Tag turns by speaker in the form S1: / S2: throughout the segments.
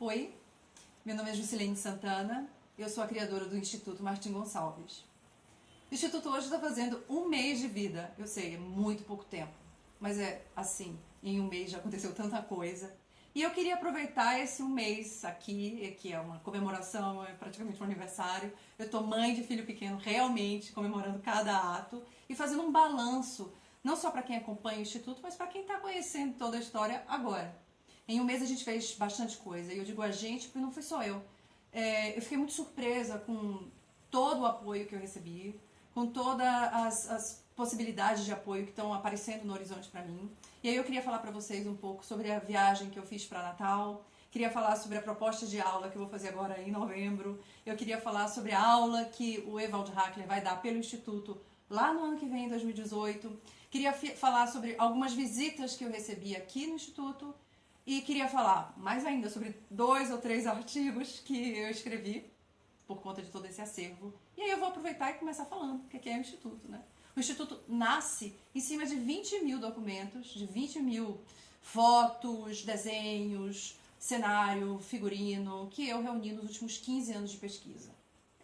S1: Oi, meu nome é Juscelene Santana, eu sou a criadora do Instituto Martim Gonçalves. O Instituto hoje está fazendo 1 mês de vida, eu sei, é muito pouco tempo, mas é assim, em 1 mês já aconteceu tanta coisa. E eu queria aproveitar esse 1 mês aqui, que é uma comemoração, é praticamente um aniversário. Eu tô mãe de filho pequeno, realmente comemorando cada ato e fazendo um balanço, não só para quem acompanha o Instituto, mas para quem está conhecendo toda a história agora. Em 1 mês a gente fez bastante coisa, e eu digo a gente porque não fui só eu. Eu fiquei muito surpresa com todo o apoio que eu recebi, com todas as possibilidades de apoio que estão aparecendo no horizonte para mim. E aí eu queria falar para vocês um pouco sobre a viagem que eu fiz para Natal, queria falar sobre a proposta de aula que eu vou fazer agora em novembro, eu queria falar sobre a aula que o Ewald Hackler vai dar pelo Instituto lá no ano que vem, em 2018, queria falar sobre algumas visitas que eu recebi aqui no Instituto e queria falar mais ainda sobre 2 ou 3 artigos que eu escrevi por conta de todo esse acervo. E aí eu vou aproveitar e começar falando o que é o Instituto, né? O Instituto nasce em cima de 20 mil documentos, de 20 mil fotos, desenhos, cenário, figurino, que eu reuni nos últimos 15 anos de pesquisa.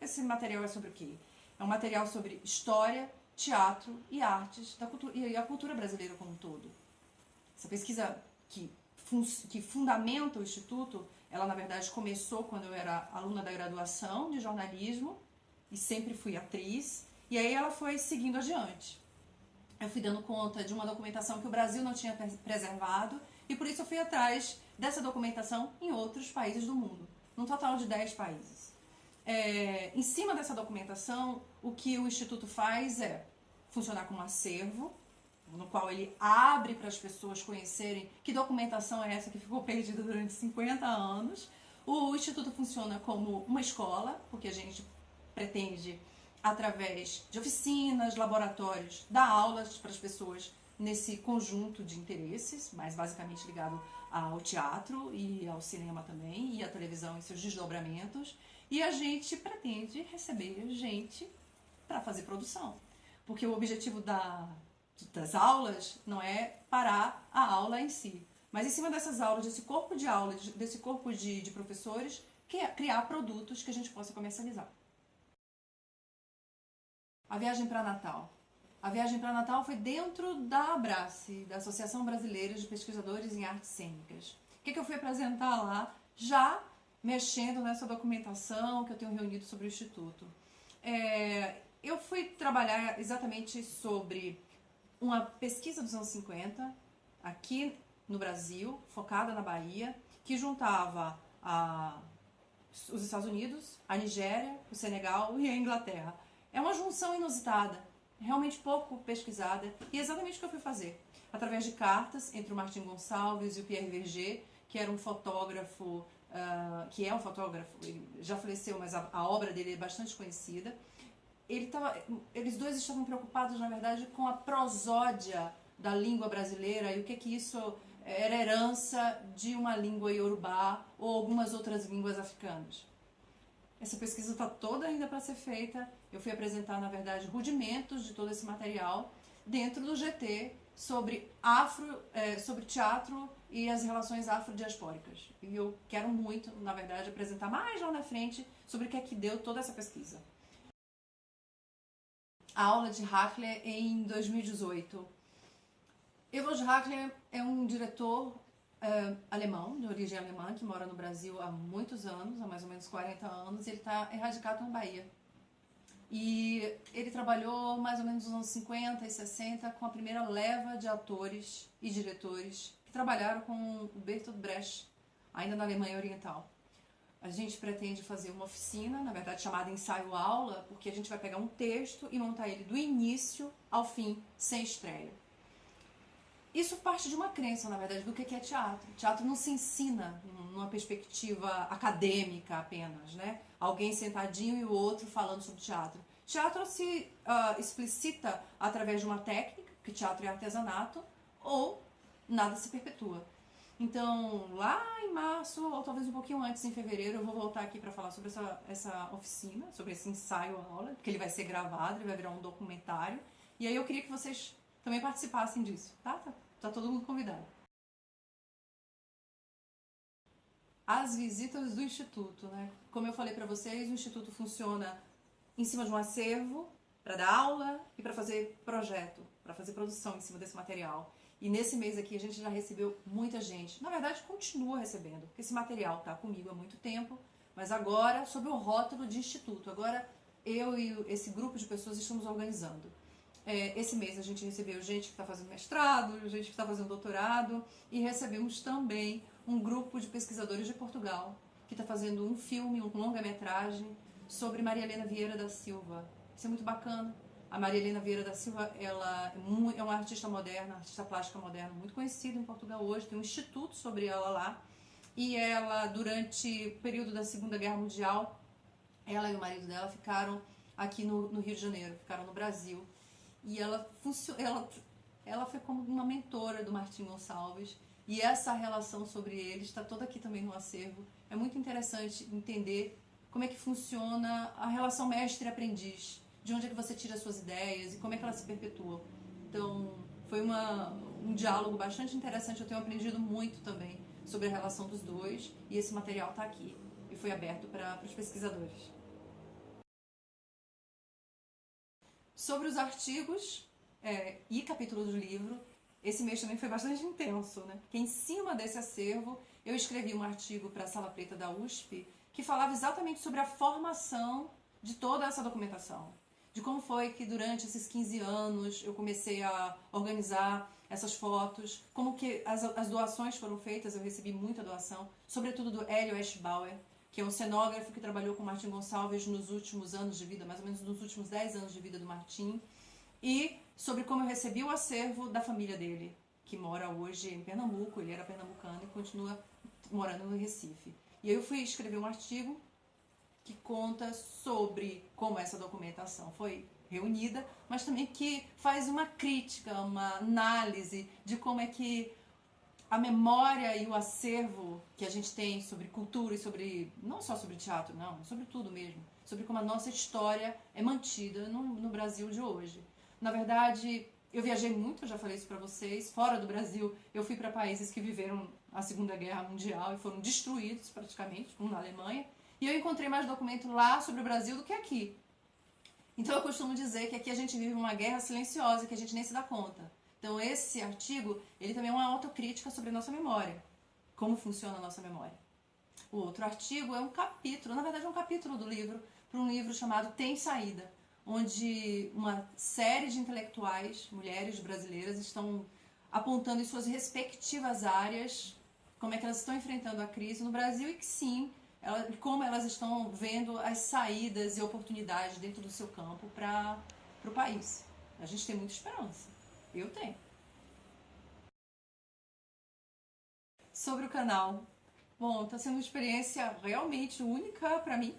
S1: Esse material é sobre o quê? É um material sobre história, teatro e artes da cultura, e a cultura brasileira como um todo. Essa pesquisa que fundamenta o Instituto, ela na verdade começou quando eu era aluna da graduação de jornalismo e sempre fui atriz, e aí ela foi seguindo adiante. Eu fui dando conta de uma documentação que o Brasil não tinha preservado e por isso eu fui atrás dessa documentação em outros países do mundo, num total de 10 países. Em cima dessa documentação, o que o Instituto faz é funcionar como acervo, no qual ele abre para as pessoas conhecerem que documentação é essa que ficou perdida durante 50 anos. O Instituto funciona como uma escola, porque a gente pretende, através de oficinas, laboratórios, dar aulas para as pessoas nesse conjunto de interesses, mas basicamente ligado ao teatro e ao cinema também, e à televisão em seus desdobramentos. E a gente pretende receber gente para fazer produção, porque o objetivo das aulas não é parar a aula em si, mas em cima dessas aulas, desse corpo de aula, desse corpo de professores, criar produtos que a gente possa comercializar. A viagem para Natal. A viagem para Natal foi dentro da Abrace, da Associação Brasileira de Pesquisadores em Artes Cênicas. O que eu fui apresentar lá, já mexendo nessa documentação que eu tenho reunido sobre o Instituto. Eu fui trabalhar exatamente sobre uma pesquisa dos anos 50, aqui no Brasil, focada na Bahia, que juntava os Estados Unidos, a Nigéria, o Senegal e a Inglaterra. É uma junção inusitada, realmente pouco pesquisada, e é exatamente o que eu fui fazer. Através de cartas entre o Martim Gonçalves e o Pierre Verger, que era um fotógrafo, que é um fotógrafo, ele já faleceu, mas a obra dele é bastante conhecida. Eles dois estavam preocupados, na verdade, com a prosódia da língua brasileira e o que isso era herança de uma língua iorubá ou algumas outras línguas africanas. Essa pesquisa está toda ainda para ser feita. Eu fui apresentar, na verdade, rudimentos de todo esse material dentro do GT sobre teatro e as relações afrodiaspóricas. E eu quero muito, na verdade, apresentar mais lá na frente sobre o que é que deu toda essa pesquisa. A aula de Hackler em 2018. Ewald Hackler é um diretor alemão, de origem alemã, que mora no Brasil há muitos anos, há mais ou menos 40 anos, e ele está erradicado na Bahia. E ele trabalhou mais ou menos nos anos 50 e 60 com a primeira leva de atores e diretores que trabalharam com o Bertolt Brecht, ainda na Alemanha Oriental. A gente pretende fazer uma oficina, na verdade chamada ensaio-aula, porque a gente vai pegar um texto e montar ele do início ao fim, sem estreia. Isso parte de uma crença, na verdade, do que é teatro. Teatro não se ensina numa perspectiva acadêmica apenas, né? Alguém sentadinho e o outro falando sobre teatro. Teatro se explicita através de uma técnica, que teatro é artesanato, ou nada se perpetua. Então, lá em março, ou talvez um pouquinho antes, em fevereiro, eu vou voltar aqui para falar sobre essa oficina, sobre esse ensaio-aula, porque ele vai ser gravado, ele vai virar um documentário. E aí eu queria que vocês também participassem disso, tá? Tá todo mundo convidado. as visitas do Instituto, né? Como eu falei para vocês, o Instituto funciona em cima de um acervo para dar aula e para fazer projeto, para fazer produção em cima desse material. E nesse mês aqui a gente já recebeu muita gente. Na verdade, continua recebendo, porque esse material está comigo há muito tempo, mas agora sob o rótulo de Instituto. Agora eu e esse grupo de pessoas estamos organizando. Esse mês a gente recebeu gente que está fazendo mestrado, gente que está fazendo doutorado, e recebemos também um grupo de pesquisadores de Portugal que está fazendo um filme, um longa-metragem sobre Maria Helena Vieira da Silva. Isso é muito bacana. A Maria Helena Vieira da Silva, ela é uma artista moderna, artista plástica moderna, muito conhecida em Portugal hoje, tem um instituto sobre ela lá, e ela, durante o período da Segunda Guerra Mundial, ela e o marido dela ficaram aqui no Rio de Janeiro, ficaram no Brasil, e ela foi como uma mentora do Martim Gonçalves, e essa relação sobre ele está toda aqui também no acervo. É muito interessante entender como é que funciona a relação mestre-aprendiz, de onde é que você tira as suas ideias e como é que elas se perpetuam. Então, foi um diálogo bastante interessante, eu tenho aprendido muito também sobre a relação dos dois, e esse material está aqui e foi aberto para os pesquisadores. Sobre os artigos e capítulos do livro, esse mês também foi bastante intenso, né? Porque em cima desse acervo, eu escrevi um artigo para a Sala Preta da USP que falava exatamente sobre a formação de toda essa documentação. De como foi que durante esses 15 anos eu comecei a organizar essas fotos, como que as doações foram feitas, eu recebi muita doação, sobretudo do Hélio Eschbauer, que é um cenógrafo que trabalhou com Martim Gonçalves nos últimos anos de vida, mais ou menos nos últimos 10 anos de vida do Martim, e sobre como eu recebi o acervo da família dele, que mora hoje em Pernambuco, ele era pernambucano e continua morando no Recife. E aí eu fui escrever um artigo que conta sobre como essa documentação foi reunida, mas também que faz uma crítica, uma análise de como é que a memória e o acervo que a gente tem sobre cultura e sobre, não só sobre teatro, não, sobre tudo mesmo, sobre como a nossa história é mantida no Brasil de hoje. Na verdade, eu viajei muito, eu já falei isso para vocês, fora do Brasil, eu fui para países que viveram a Segunda Guerra Mundial e foram destruídos praticamente, como na Alemanha, e eu encontrei mais documento lá sobre o Brasil do que aqui. Então eu costumo dizer que aqui a gente vive uma guerra silenciosa que a gente nem se dá conta. Então esse artigo, ele também é uma autocrítica sobre a nossa memória, como funciona a nossa memória. O outro artigo é um capítulo, na verdade é um capítulo do livro, para um livro chamado Tem Saída, onde uma série de intelectuais, mulheres brasileiras, estão apontando em suas respectivas áreas como é que elas estão enfrentando a crise no Brasil e que sim, como elas estão vendo as saídas e oportunidades dentro do seu campo para o país. A gente tem muita esperança. Eu tenho. Sobre o canal. Bom, está sendo uma experiência realmente única para mim.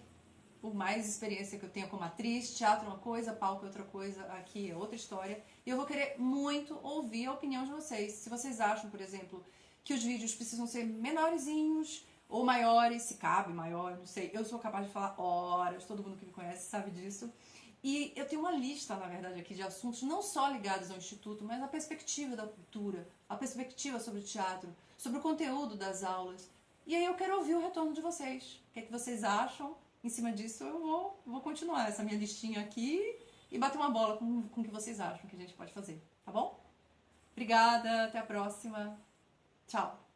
S1: Por mais experiência que eu tenha como atriz, teatro é uma coisa, palco é outra coisa, aqui é outra história. E eu vou querer muito ouvir a opinião de vocês. Se vocês acham, por exemplo, que os vídeos precisam ser menorzinhos ou maiores, se cabe maior, não sei. Eu sou capaz de falar horas, todo mundo que me conhece sabe disso. E eu tenho uma lista, na verdade, aqui de assuntos não só ligados ao Instituto, mas a perspectiva da cultura, a perspectiva sobre o teatro, sobre o conteúdo das aulas. E aí eu quero ouvir o retorno de vocês. O que é que vocês acham? Em cima disso eu vou continuar essa minha listinha aqui e bater uma bola com o que vocês acham que a gente pode fazer, tá bom? Obrigada, até a próxima. Tchau!